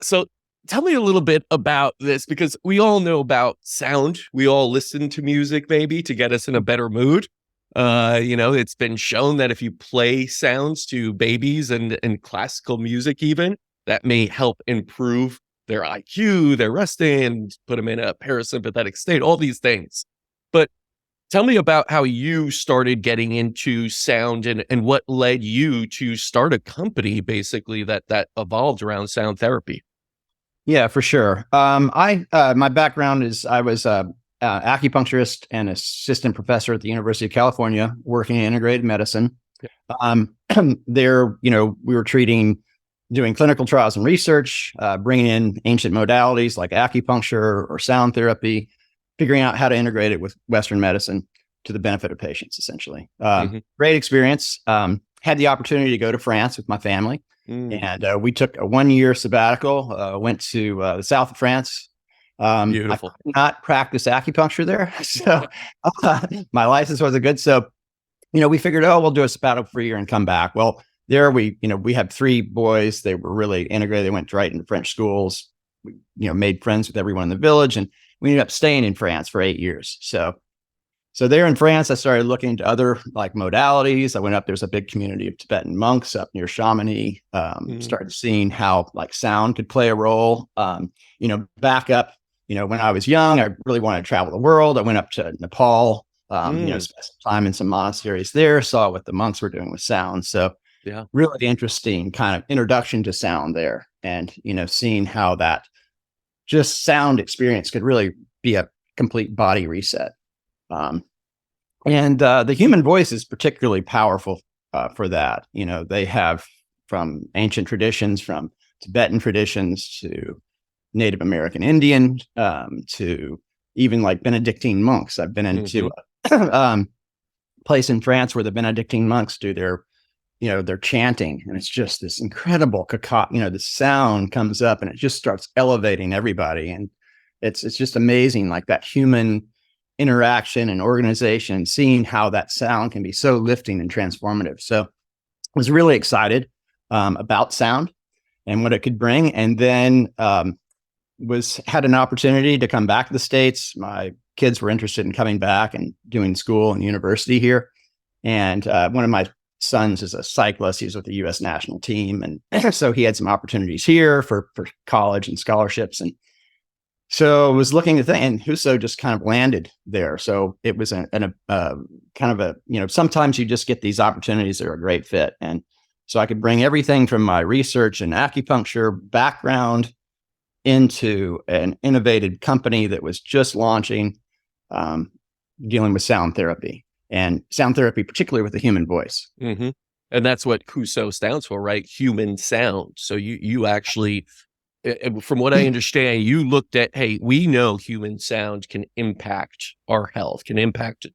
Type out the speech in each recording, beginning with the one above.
So tell me a little bit about this because we all know about sound. We all listen to music maybe to get us in a better mood. It's been shown that if you play sounds to babies and classical music even, that may help improve their IQ, their resting, and put them in a parasympathetic state, all these things. But tell me about how you started getting into sound and what led you to start a company basically that evolved around sound therapy. Yeah, for sure. My background is I was a acupuncturist and assistant professor at the University of California, working in integrated medicine. Um, there, we were doing clinical trials and research, bringing in ancient modalities like acupuncture or sound therapy, figuring out how to integrate it with Western medicine to the benefit of patients, essentially. Great experience. Had the opportunity to go to France with my family. And we took a 1-year sabbatical, went to the south of France. Beautiful. I could not practice acupuncture there. So my license wasn't good. So, we figured, we'll do a sabbatical for a year and come back. Well, there we had 3 boys. They were really integrated. They went right into French schools. We, made friends with everyone in the village, and we ended up staying in France for 8 years. So there in France, I started looking into other like modalities. I went up, there's a big community of Tibetan monks up near Chamonix. Started seeing how like sound could play a role. Back up, when I was young, I really wanted to travel the world. I went up to Nepal, spent some time in some monasteries there, saw what the monks were doing with sound. So Yeah. really interesting kind of introduction to sound there. And, seeing how that just sound experience could really be a complete body reset. And the human voice is particularly powerful for that. They have from ancient traditions, from Tibetan traditions to Native American Indian, to even like Benedictine monks. I've been into a place in France where the Benedictine monks do their chanting, and it's just this incredible the sound comes up and it just starts elevating everybody. And it's just amazing, like that human interaction and organization, seeing how that sound can be so lifting and transformative. So I was really excited about sound and what it could bring. And then had an opportunity to come back to the States. My kids were interested in coming back and doing school and university here. And one of my sons is a cyclist. He's with the U.S. national team. And so he had some opportunities here for college and scholarships. And so I was looking at and HUSO just kind of landed there. So it was kind of a, sometimes you just get these opportunities that are a great fit. And so I could bring everything from my research and acupuncture background into an innovative company that was just launching, dealing with sound therapy, particularly with the human voice. And that's what HUSO stands for, right? Human sound. So you actually, from what I understand, you looked at, hey, we know human sound can impact our health, can impact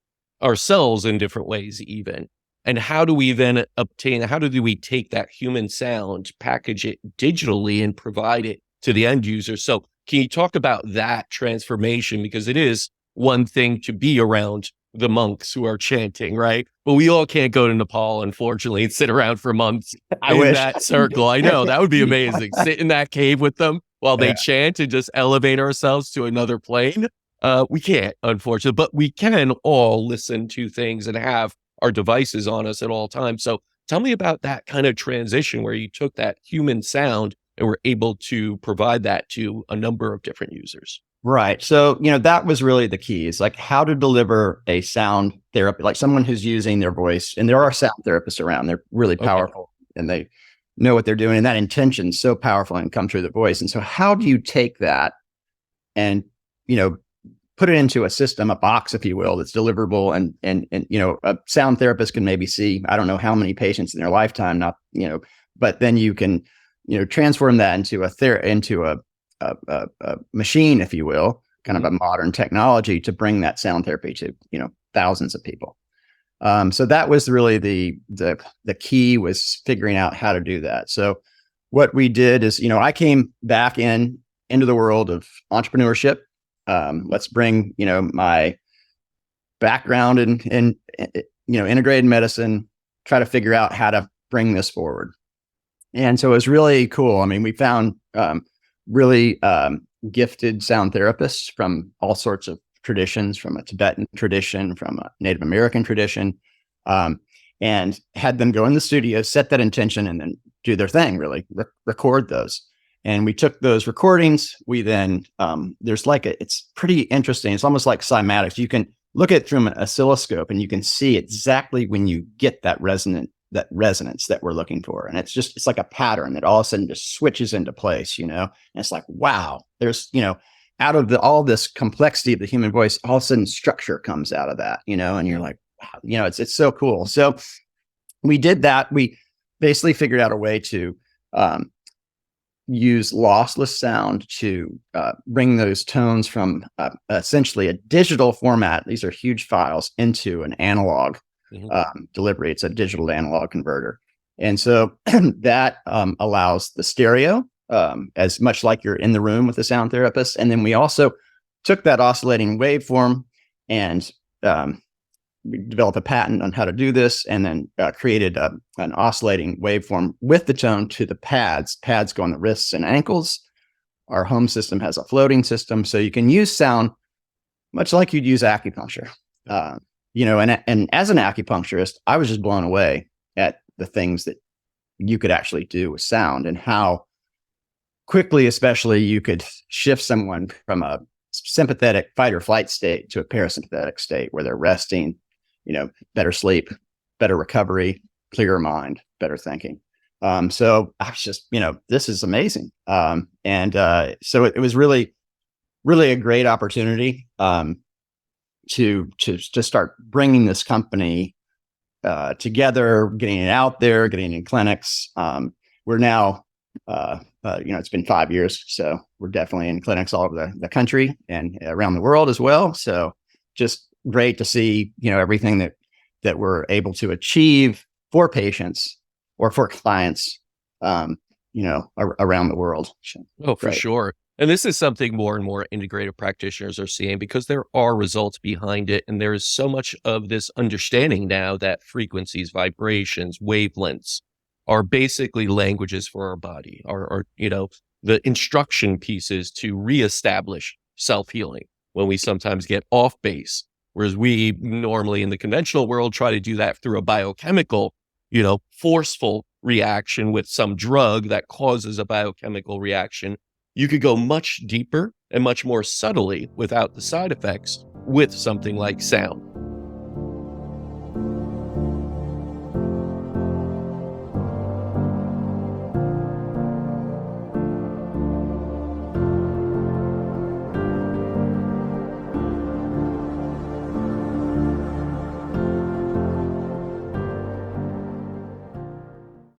ourselves in different ways even. And how do we then how do we take that human sound, package it digitally and provide it to the end user? So can you talk about that transformation? Because it is one thing to be around the monks who are chanting, right? But we all can't go to Nepal, unfortunately, and sit around for months in that circle. I know, that would be amazing. Sit in that cave with them while they chant and just elevate ourselves to another plane. We can't, unfortunately, but we can all listen to things and have our devices on us at all times. So tell me about that kind of transition where you took that human sound and were able to provide that to a number of different users. Right. So, that was really the key, is like how to deliver a sound therapy, like someone who's using their voice. And there are sound therapists around. They're really powerful and they know what they're doing. And that intention is so powerful and come through the voice. And so how do you take that and, put it into a system, a box, if you will, that's deliverable and a sound therapist can maybe see, I don't know how many patients in their lifetime, but then you can, transform that into a machine, if you will, kind of a modern technology to bring that sound therapy to, thousands of people. So that was really the key, was figuring out how to do that. So what we did is, I came back into the world of entrepreneurship. Let's bring, my background in integrated medicine, try to figure out how to bring this forward. And so it was really cool. I mean, we found really gifted sound therapists from all sorts of traditions, from a Tibetan tradition, from a Native American tradition, and had them go in the studio, set that intention, and then do their thing, really record those. And we took those recordings. We then, there's like it's pretty interesting. It's almost like cymatics. You can look at it through an oscilloscope and you can see exactly when you get that resonance that we're looking for. And it's like a pattern that all of a sudden just switches into place, and it's like, wow, there's, out of all this complexity of the human voice, all of a sudden structure comes out of that, and you're like, wow, it's so cool. So we did that. We basically figured out a way to, use lossless sound to bring those tones from essentially a digital format. These are huge files into an analog delivery. It's a digital to analog converter. And so that allows the stereo as much like you're in the room with a sound therapist. And then we also took that oscillating waveform and we developed a patent on how to do this, and then created an oscillating waveform with the tone to the pads. Pads go on the wrists and ankles. Our home system has a floating system, so you can use sound much like you'd use acupuncture. And as an acupuncturist, I was just blown away at the things that you could actually do with sound and how quickly, especially, you could shift someone from a sympathetic fight or flight state to a parasympathetic state where they're resting, better sleep, better recovery, clearer mind, better thinking. So I was just, this is amazing. So it was really, really a great opportunity to start bringing this company together, getting it out there, getting in clinics. We're now, it's been 5 years, so we're definitely in clinics all over the country and around the world as well. So just great to see, everything that we're able to achieve for patients or for clients, around the world. Oh, for sure. And this is something more and more integrative practitioners are seeing because there are results behind it. And there is so much of this understanding now that frequencies, vibrations, wavelengths are basically languages for our body, or the instruction pieces to reestablish self-healing when we sometimes get off base. Whereas we normally in the conventional world try to do that through a biochemical, forceful reaction with some drug that causes a biochemical reaction. You could go much deeper and much more subtly without the side effects with something like sound.